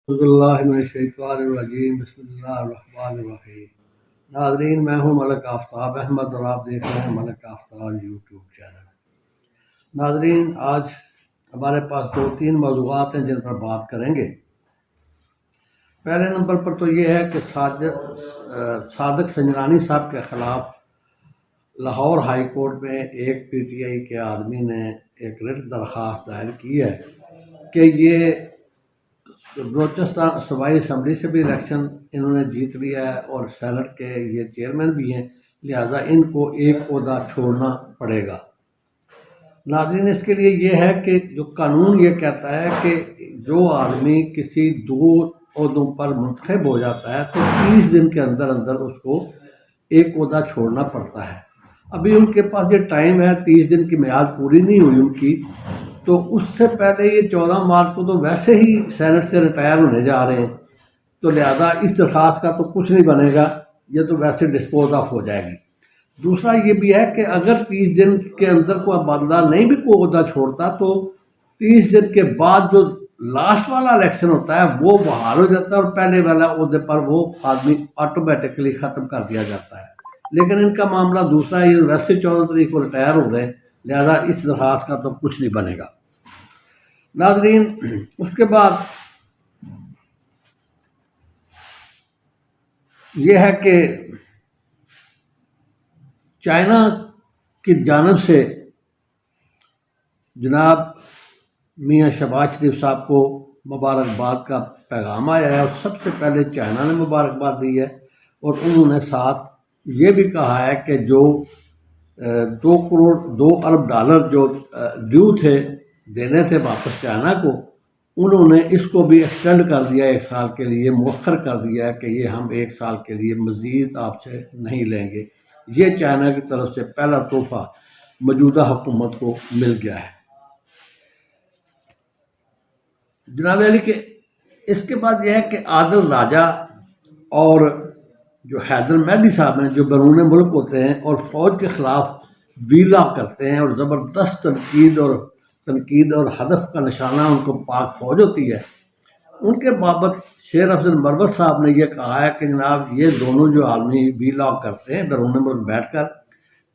اعوذ باللہ من الشیطان الرجیم، بسم اللہ الرحمن الرحیم۔ ناظرین، میں ہوں ملک آفتاب احمد اور آپ دیکھ رہے ہیں ملک آفتاب یوٹیوب چینل۔ ناظرین، آج ہمارے پاس دو تین موضوعات ہیں جن پر بات کریں گے۔ پہلے نمبر پر تو یہ ہے کہ صادق سنجرانی صاحب کے خلاف لاہور ہائی کورٹ میں ایک پی ٹی آئی کے آدمی نے ایک رٹ درخواست دائر کی ہے کہ یہ بلوچستان صوبائی اسمبلی سے بھی الیکشن انہوں نے جیت لیا ہے اور سینٹ کے یہ چیئرمین بھی ہیں، لہٰذا ان کو ایک عہدہ چھوڑنا پڑے گا۔ ناظرین، اس کے لیے یہ ہے کہ جو قانون یہ کہتا ہے کہ جو آدمی کسی دو عہدوں پر منتخب ہو جاتا ہے تو 30 دن کے اندر اندر اس کو ایک عہدہ چھوڑنا پڑتا ہے۔ ابھی ان کے پاس یہ ٹائم ہے، 30 دن کی میعاد پوری نہیں ہوئی ان کی، تو اس سے پہلے یہ 14 مارچ کو تو ویسے ہی سینٹ سے ریٹائر ہونے جا رہے ہیں، تو لہذا اس درخواست کا تو کچھ نہیں بنے گا، یہ تو ویسے ڈسپوز آف ہو جائے گی۔ دوسرا یہ بھی ہے کہ اگر 30 دن کے اندر کوئی بندہ نہیں بھی کوئی عہدہ چھوڑتا تو 30 دن کے بعد جو لاسٹ والا الیکشن ہوتا ہے وہ بحال ہو جاتا ہے اور پہلے والا عہدے پر وہ آدمی آٹومیٹکلی ختم کر دیا جاتا ہے۔ لیکن ان کا معاملہ دوسرا ہے، یہ ویسے 14 تاریخ کو ریٹائر ہو رہے ہیں، لہذا اس درخواست کا تو کچھ نہیں بنے گا۔ ناظرین، اس کے بعد یہ ہے کہ چائنا کی جانب سے جناب میاں شہباز شریف صاحب کو مبارکباد کا پیغام آیا ہے، اور سب سے پہلے چائنا نے مبارکباد دی ہے، اور انہوں نے ساتھ یہ بھی کہا ہے کہ جو 2 ارب ڈالر جو ڈیو تھے دینے تھے واپس چائنا کو، انہوں نے اس کو بھی ایکسٹینڈ کر دیا، 1 سال کے لیے مؤخر کر دیا ہے کہ یہ ہم 1 سال کے لیے مزید آپ سے نہیں لیں گے۔ یہ چائنا کی طرف سے پہلا تحفہ موجودہ حکومت کو مل گیا ہے۔ جناب علی کے اس کے بعد یہ ہے کہ عادل راجہ اور جو حیدر مہدی صاحب ہیں، جو بیرون ملک ہوتے ہیں اور فوج کے خلاف ویلا کرتے ہیں اور زبردست تنقید اور ہدف کا نشانہ ان کو پاک فوج ہوتی ہے، ان کے بابت شیر افضل مروت صاحب نے یہ کہا ہے کہ جناب یہ دونوں جو آدمی ویلا کرتے ہیں بیرون ملک بیٹھ کر،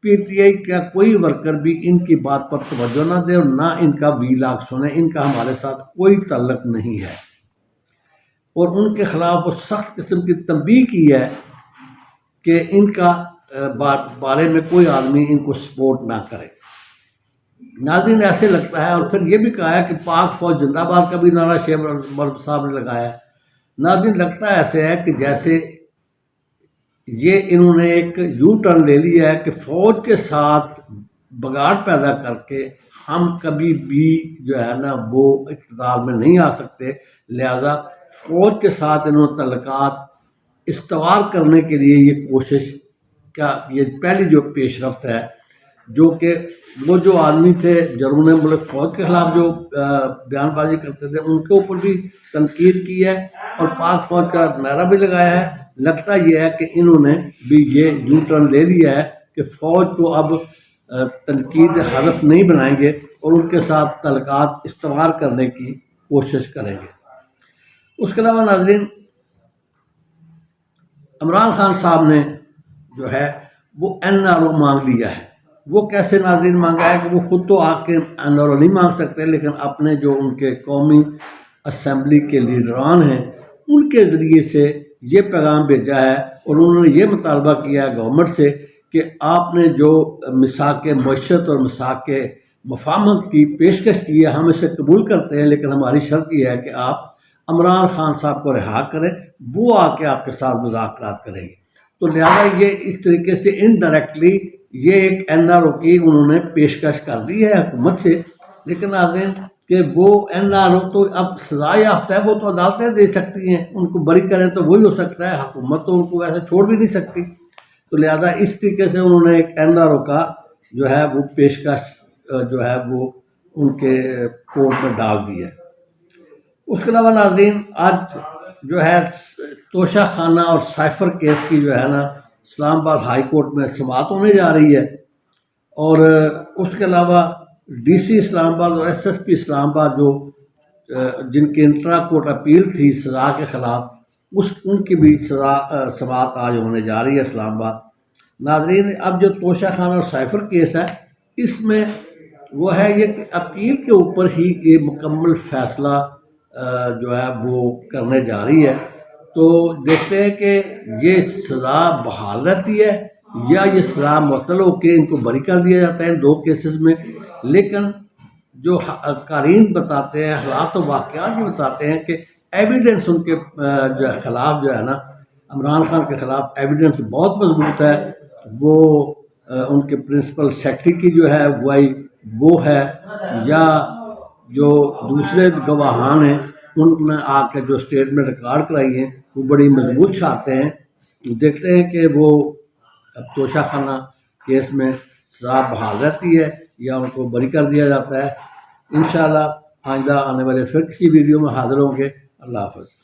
پی ٹی آئی کا کوئی ورکر بھی ان کی بات پر توجہ نہ دے اور نہ ان کا ویلا سنے، ان کا ہمارے ساتھ کوئی تعلق نہیں ہے، اور ان کے خلاف وہ سخت قسم کی تنبیہ کی ہے کہ ان کا بارے میں کوئی آدمی ان کو سپورٹ نہ کرے۔ ناظرین، ایسے لگتا ہے، اور پھر یہ بھی کہا ہے کہ پاک فوج زندہ باد کا بھی نعرہ شیر مرد صاحب نے لگایا ہے۔ ناظرین، لگتا ہے ایسے ہے کہ جیسے یہ انہوں نے ایک یو ٹرن لے لیا ہے کہ فوج کے ساتھ بگاڑ پیدا کر کے ہم کبھی بھی جو ہے نا وہ اقتدار میں نہیں آ سکتے، لہذا فوج کے ساتھ انہوں نے تعلقات استوار کرنے کے لیے یہ کوشش کا یہ پہلی جو پیش رفت ہے، جو کہ وہ جو آدمی تھے بیرون ملک فوج کے خلاف جو بیان بازی کرتے تھے ان کے اوپر بھی تنقید کی ہے اور پاک فوج کا نعرہ بھی لگایا ہے۔ لگتا یہ ہے کہ انہوں نے بھی یہ یو ٹرن لے لیا ہے کہ فوج کو اب تنقید ہدف نہیں بنائیں گے اور ان کے ساتھ تعلقات استوار کرنے کی کوشش کریں گے۔ اس کے علاوہ ناظرین، عمران خان صاحب نے جو ہے وہ این آر او مانگ لیا ہے۔ وہ کیسے ناظرین مانگا ہے کہ وہ خود تو آ کے این آر او نہیں مانگ سکتے، لیکن اپنے جو ان کے قومی اسمبلی کے لیڈران ہیں ان کے ذریعے سے یہ پیغام بھیجا ہے، اور انہوں نے یہ مطالبہ کیا ہے گورنمنٹ سے کہ آپ نے جو میثاق معیشت اور میثاق مفاہمت کی پیشکش کی ہے ہم اسے قبول کرتے ہیں، لیکن ہماری شرط یہ ہے کہ آپ عمران خان صاحب کو رہا کریں، وہ آ کے آپ کے ساتھ مذاکرات کریں گے۔ تو لہٰذا یہ اس طریقے سے انڈائریکٹلی یہ ایک این آر او کی انہوں نے پیشکش کر دی ہے حکومت سے، لیکن ناظرین کہ وہ این آر او تو اب سزا یافتہ ہے، وہ تو عدالتیں دے سکتی ہیں، ان کو بری کریں تو وہی ہو سکتا ہے، حکومت تو ان کو ویسے چھوڑ بھی نہیں سکتی۔ تو لہٰذا اس طریقے سے انہوں نے ایک این آر او کا جو ہے وہ پیشکش جو ہے وہ ان کے کورٹ میں ڈال دی ہے۔ اس کے علاوہ ناظرین، آج جو ہے توشہ خانہ اور سائفر کیس کی جو ہے نا اسلام آباد ہائی کورٹ میں سماعت ہونے جا رہی ہے، اور اس کے علاوہ ڈی سی اسلام آباد اور ایس ایس پی اسلام آباد جو جن کی انٹرا کورٹ اپیل تھی سزا کے خلاف، ان کی بھی سماعت آج ہونے جا رہی ہے اسلام آباد۔ ناظرین، اب جو توشہ خان اور سائفر کیس ہے، اس میں وہ ہے یہ کہ اپیل کے اوپر ہی یہ مکمل فیصلہ جو ہے وہ کرنے جا رہی ہے۔ تو دیکھتے ہیں کہ یہ سزا بحال رہتی ہے یا یہ سزا معطل ہو کے ان کو بری کر دیا جاتا ہے ان دو کیسز میں۔ لیکن جو قارئین بتاتے ہیں، حالات و واقعات یہ بتاتے ہیں کہ ایویڈنس ان کے جو خلاف جو ہے نا، عمران خان کے خلاف ایویڈنس بہت مضبوط ہے۔ وہ ان کے پرنسپل سیکرٹری کی جو ہے گواہی وہ ہے، یا جو دوسرے گواہان ہیں ان نے آ کے جو اسٹیٹمنٹ ریکارڈ کرائی ہیں وہ بڑی مضبوط شاہتے ہیں۔ دیکھتے ہیں کہ وہ اب توشہ خانہ کیس میں سزا بحال رہتی ہے یا ان کو بری کر دیا جاتا ہے۔ انشاءاللہ آئندہ آنے والے پھر کسی ویڈیو میں حاضر ہوں گے۔ اللہ حافظ۔